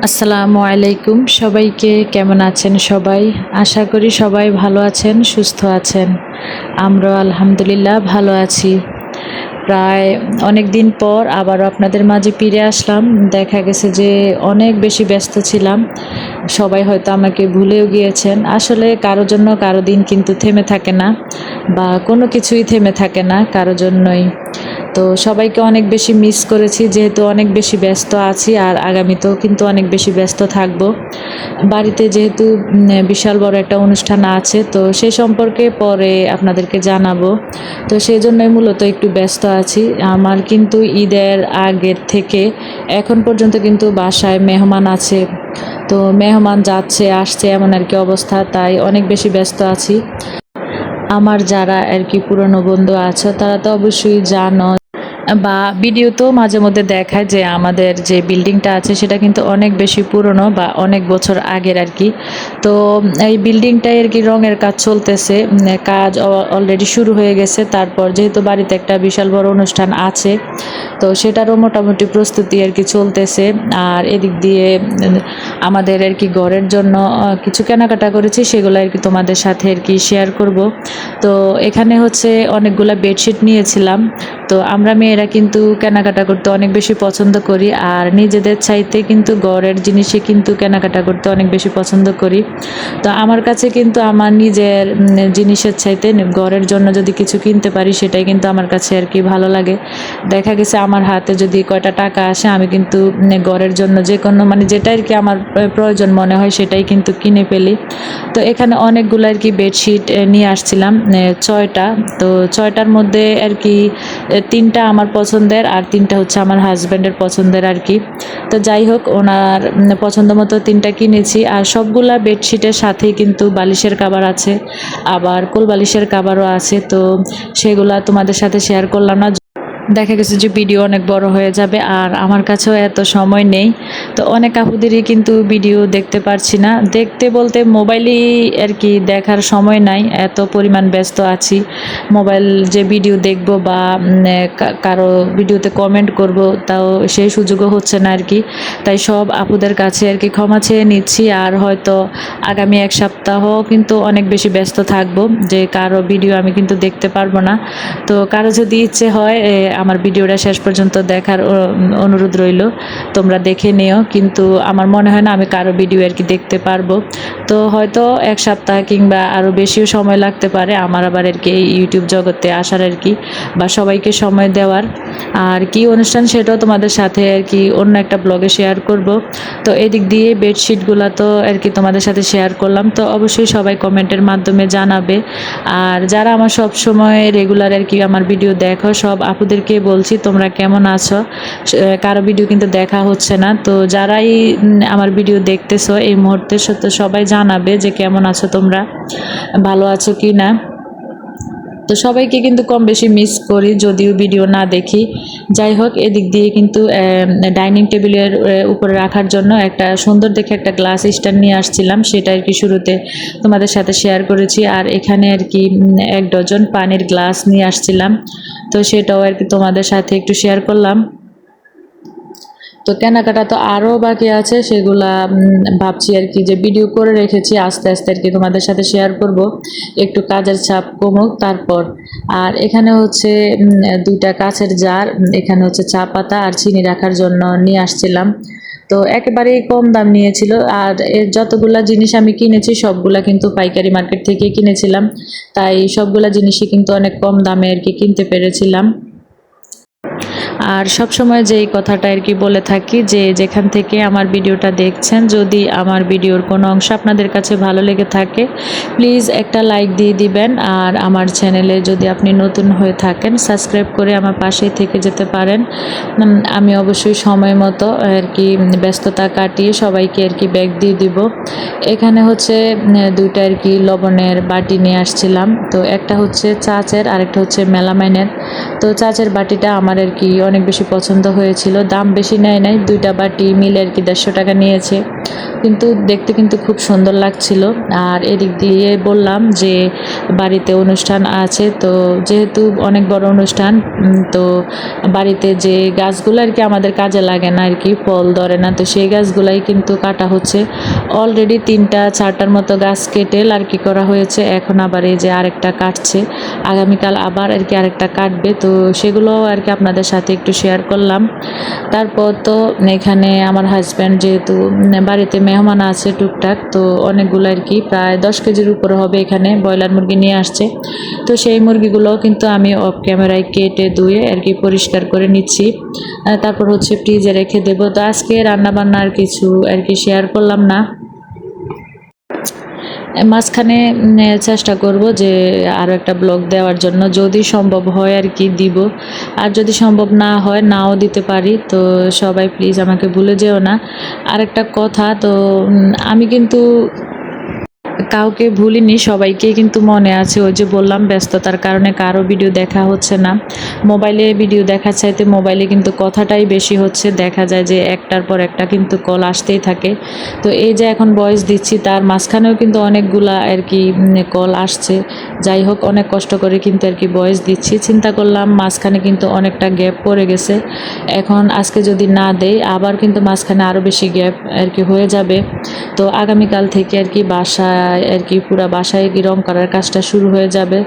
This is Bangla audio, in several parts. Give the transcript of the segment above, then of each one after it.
আসসালামু আলাইকুম, সবাইকে কেমন আছেন সবাই? আশা করি সবাই ভালো আছেন, সুস্থ আছেন। আমরাও আলহামদুলিল্লাহ ভালো আছি। প্রায় অনেক দিন পর আবারও আপনাদের মাঝে ফিরে আসলাম। দেখা গেছে যে অনেক বেশি ব্যস্ত ছিলাম। সবাই হয়তো আমাকে ভুলেও গিয়েছেন। আসলে কারো জন্য কারো দিন কিন্তু থেমে থাকে না, বা কোনো কিছুই থেমে থাকে না কারো জন্যই। তো সবাইকে অনেক বেশি মিস করেছি, যেহেতু অনেক বেশি ব্যস্ত আছি আর আগামীতেও কিন্তু অনেক বেশি ব্যস্ত থাকব। বাড়িতে যেহেতু বিশাল বড় একটা অনুষ্ঠান আছে, তো সে সম্পর্কে পরে আপনাদেরকে জানাবো। তো সেই জন্যই মূলত একটু ব্যস্ত আছি। আমার কিন্তু ঈদের আগের থেকে এখন পর্যন্ত কিন্তু বাসায় মেহমান আছে। তো মেহমান যাচ্ছে আসছে এমন আর কি অবস্থা, তাই অনেক বেশি ব্যস্ত আছি। আমার যারা আর কি পুরনো বন্ধু আছো তারা তো অবশ্যই জানো, বা ভিডিওতেও মাঝে মধ্যে দেখায় যে আমাদের যে বিল্ডিংটা আছে সেটা কিন্তু অনেক বেশি পুরনো বা অনেক বছর আগের আর কি। তো এই বিল্ডিংটায় আর কি রঙের কাজ চলতেছে, কাজ অলরেডি শুরু হয়ে গেছে। তারপর যেহেতু বাড়িতে একটা বিশাল বড় অনুষ্ঠান আছে, তো সেটারও মোটামুটি প্রস্তুতি আর কি চলতেছে। আর এদিক দিয়ে আমাদের আর কি ঘরের জন্য কিছু কেনাকাটা করেছি, সেগুলো আর কি তোমাদের সাথে আর কি শেয়ার করব। তো এখানে হচ্ছে অনেকগুলা বেডশিট নিয়েছিলাম। তো আমরা মেয়েরা কিন্তু কেনাকাটা করতে অনেক বেশি পছন্দ করি, আর নিজেদের চাইতে কিন্তু ঘরের জিনিসে কিন্তু কেনাকাটা করতে অনেক বেশি পছন্দ করি। তো আমার কাছে কিন্তু আমার নিজের জিনিসের চাইতে ঘরের জন্য যদি কিছু কিনতে পারি সেটাই কিন্তু আমার কাছে আর কি ভালো লাগে। দেখা গেছে আমার হাতে যদি কয়টা টাকা আসে, আমি কিন্তু ঘরের জন্য যে কোনো মানে যেটা আর কি আমার প্রয়োজন মনে হয় সেটাই কিন্তু কিনে ফেলি। তো এখানে অনেকগুলো আর কি বেডশিট নিয়ে আসছিলাম, 6টা। তো 6টার মধ্যে আর কি 3টা আমার পছন্দের আর 3টা হচ্ছে আমার হাজব্যান্ডের পছন্দের আর কি। তো যাই হোক, ওনার পছন্দ মতো 3টা কিনেছি। আর সবগুলা বেডশিটের সাথেই কিন্তু বালিশের কভার আছে, আবার কোল বালিশের কভারও আছে। তো সেগুলা তোমাদের সাথে শেয়ার করলাম না, দেখা গেছে যে ভিডিও অনেক বড় হয়ে যাবে, আর আমার কাছেও এত সময় নেই। তো অনেক আপুদেরই কিন্তু ভিডিও দেখতে পারছি না, দেখতে বলতে মোবাইলেই আর কি দেখার সময় নাই, এত পরিমাণ ব্যস্ত আছি। মোবাইল যে ভিডিও দেখব বা কারো ভিডিওতে কমেন্ট করব, তাও সেই সুযোগও হচ্ছে না আর কি। তাই সব আপুদের কাছে আর কি ক্ষমা চেয়ে নিচ্ছি। আর হয়তো আগামী এক সপ্তাহ কিন্তু অনেক বেশি ব্যস্ত থাকবো, যে কারো ভিডিও আমি কিন্তু দেখতে পারবো না। তো কারো যদি ইচ্ছে হয় আমার ভিডিওটা শেষ পর্যন্ত দেখার অনুরোধ রইল, তোমরা দেখে নিও। কিন্তু আমার মনে হয় না আমি কারো ভিডিও আর কি দেখতে পারবো। তো হয়তো এক সপ্তাহ কিংবা আরও বেশিও সময় লাগতে পারে আমার আবার আর কি এই ইউটিউব জগতে আসার আর কি, বা সবাইকে সময় দেওয়ার। আর কি অনুষ্ঠান সেটাও তোমাদের সাথে আর কি অন্য একটা ব্লগে শেয়ার করব। তো এদিক দিয়ে বেডশিটগুলো তো আর কি তোমাদের সাথে শেয়ার করলাম। তো অবশ্যই সবাই কমেন্টের মাধ্যমে জানাবে। আর যারা আমার সব সময় রেগুলার আর কি আমার ভিডিও দেখো, সব আপুদেরকে বলছি তোমরা কেমন আছো। কারো ভিডিও কিন্তু দেখা হচ্ছে না, তো যারাই আমার ভিডিও দেখতেছো এই মুহূর্তে সবাই জানাবে যে কেমন আছো তোমরা, ভালো আছো কি না। তো সবাইকে কিন্তু কম বেশি মিস করি যদিও ভিডিও না দেখি। যাই হোক, এদিক দিয়ে কিন্তু ডাইনিং টেবিলের উপরে রাখার জন্য একটা সুন্দর দেখে একটা গ্লাস স্ট্যান্ড নিয়ে আসছিলাম, সেটা আর কি শুরুতে তোমাদের সাথে শেয়ার করেছি। আর এখানে আর কি 1 ডজন পানির গ্লাস নিয়ে আসছিলাম, তো সেটাও আর কি তোমাদের সাথে একটু শেয়ার করলাম। তো কেনাকাটা তো আরও বাকি আছে, সেগুলা ভাবছি আর কি যে ভিডিও করে রেখেছি, আস্তে আস্তে আর কি তোমাদের সাথে শেয়ার করব, একটু কাজের চাপ কমুক তারপর। আর এখানে হচ্ছে 2টা কাচের জার, এখানে হচ্ছে চা পাতা আর চিনি রাখার জন্য নিয়ে আসছিলাম। তো একেবারেই কম দাম নিয়েছিল। আর এর যতগুলা জিনিস আমি কিনেছি সবগুলা কিন্তু পাইকারি মার্কেট থেকে কিনেছিলাম, তাই সবগুলা জিনিসই কিন্তু অনেক কম দামে আর কি কিনতে পেরেছিলাম। আর সব সময় যেই কথাটা আর কি বলে থাকি, যে যেখান থেকে আমার ভিডিওটা দেখছেন, যদি আমার ভিডিওর কোনো অংশ আপনাদের কাছে ভালো লেগে থাকে প্লিজ একটা লাইক দিয়ে দিবেন। আর আমার চ্যানেলে যদি আপনি নতুন হয়ে থাকেন সাবস্ক্রাইব করে আমার পাশেই থেকে যেতে পারেন। আমি অবশ্যই সময় মতো আর কি ব্যস্ততা কাটিয়ে সবাইকে আর কি ব্যাগ দিয়ে দিব। এখানে হচ্ছে 2টা আর কি লবণের বাটি নিয়ে আসছিলাম। তো একটা হচ্ছে চাচের আর একটা হচ্ছে মেলামাইনের। তো চাচের বাটিটা আমার আর কি অনেক বেশি পছন্দ হয়েছিল, দাম বেশি নেয় নাই, 2টা বাটি মিলে আর কি 150 টাকা নিয়েছে। কিন্তু দেখতে কিন্তু খুব সুন্দর লাগছিল। আর এদিক দিয়ে বললাম যে বাড়িতে অনুষ্ঠান আছে, তো যেহেতু অনেক বড় অনুষ্ঠান, তো বাড়িতে যে গাছগুলো আর কি আমাদের কাজে লাগে না আর কি, ফল ধরে না, তো সেই গাছগুলাই কিন্তু কাটা হচ্ছে। অলরেডি 3-4টার মতো গাছ কেটে আর কি করা হয়েছে, এখন আবার এই যে আরেকটা কাটছে, আগামীকাল আবার আর কি আরেকটা কাটবে, তো সেগুলো আর কি আপনাদের সাথে একটু শেয়ার করলাম। তারপর তো এখানে আমার হাজব্যান্ড যেহেতু বাড়িতে মেহমান আছে টুকটাক, তো অনেকগুলো আর কি প্রায় 10 কেজির উপরে হবে, এখানে ব্রয়লার মুরগি নিয়ে আসছে। তো সেই মুরগিগুলোও কিন্তু আমি অফ ক্যামেরায় কেটে ধুয়ে আর কি পরিষ্কার করে নিচ্ছি। তারপর হচ্ছে ফ্রিজে রেখে দেবো। তো আজকে রান্নাবান্না আর কিছু আর কি শেয়ার করলাম না। মাঝখানে চেষ্টা করব যে আরও একটা ব্লগ দেওয়ার জন্য, যদি সম্ভব হয় আর কি দিব, আর যদি সম্ভব না হয় নাও দিতে পারি। তো সবাই প্লিজ আমাকে ভুলে যেও না। আরেকটা কথা, তো আমি কিন্তু কাউকে ভুলিনি, সবাইকেই কিন্তু মনে আছে। ওই যে বললাম ব্যস্ততার কারণে কারো ভিডিও দেখা হচ্ছে না, মোবাইলে ভিডিও দেখার চাইতে মোবাইলে কিন্তু কথাটাই বেশি হচ্ছে, দেখা যায় যে একটার পর একটা কিন্তু কল আসতেই থাকে। তো এই যে এখন ভয়েস দিচ্ছি তার মাঝখানেও কিন্তু অনেকগুলা আর কি কল আসছে। যাই হোক, অনেক কষ্ট করে কিন্তু আর কি ভয়েস দিচ্ছি, চিন্তা করলাম মাঝখানে কিন্তু অনেকটা গ্যাপ পড়ে গেছে, এখন আজকে যদি না দেই আবার কিন্তু মাঝখানে আরও বেশি গ্যাপ আর কি হয়ে যাবে। তো আগামীকাল থেকে আর কি বাসায় আর কি পুরা বাসায় কি রং করার কাজটা শুরু হয়ে যাবে,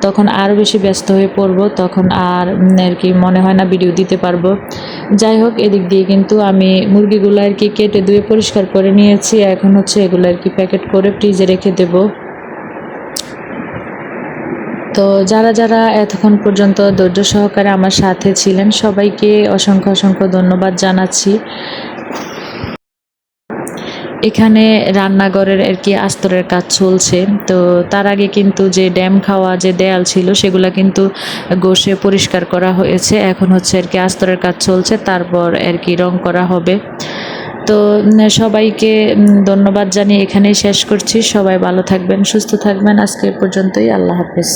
তখন আরও বেশি ব্যস্ত হয়ে পড়বো, তখন আর আর কি মনে হয় না ভিডিও দিতে পারবো। যাই হোক, এদিক দিয়ে কিন্তু আমি মুরগিগুলো আর কি কেটে ধুয়ে পরিষ্কার করে নিয়েছি, এখন হচ্ছে এগুলো আর কি প্যাকেট করে ফ্রিজে রেখে দেবো। তো যারা যারা এতক্ষণ পর্যন্ত ধৈর্য সহকারে আমার সাথে ছিলেন সবাইকে অসংখ্য অসংখ্য ধন্যবাদ জানাচ্ছি। এখানে রান্নাঘরের আর কি আস্তরের কাজ চলছে, তো তার আগে কিন্তু যে ড্যাম খাওয়া যে দেয়াল ছিল সেগুলো কিন্তু ঘষে পরিষ্কার করা হয়েছে, এখন হচ্ছে আর কি আস্তরের কাজ চলছে, তারপর আর কি রং করা হবে। তো সবাইকে ধন্যবাদ জানিয়ে এখানেই শেষ করছি। সবাই ভালো থাকবেন, সুস্থ থাকবেন। আজকে এ পর্যন্তই। আল্লাহ হাফেজ।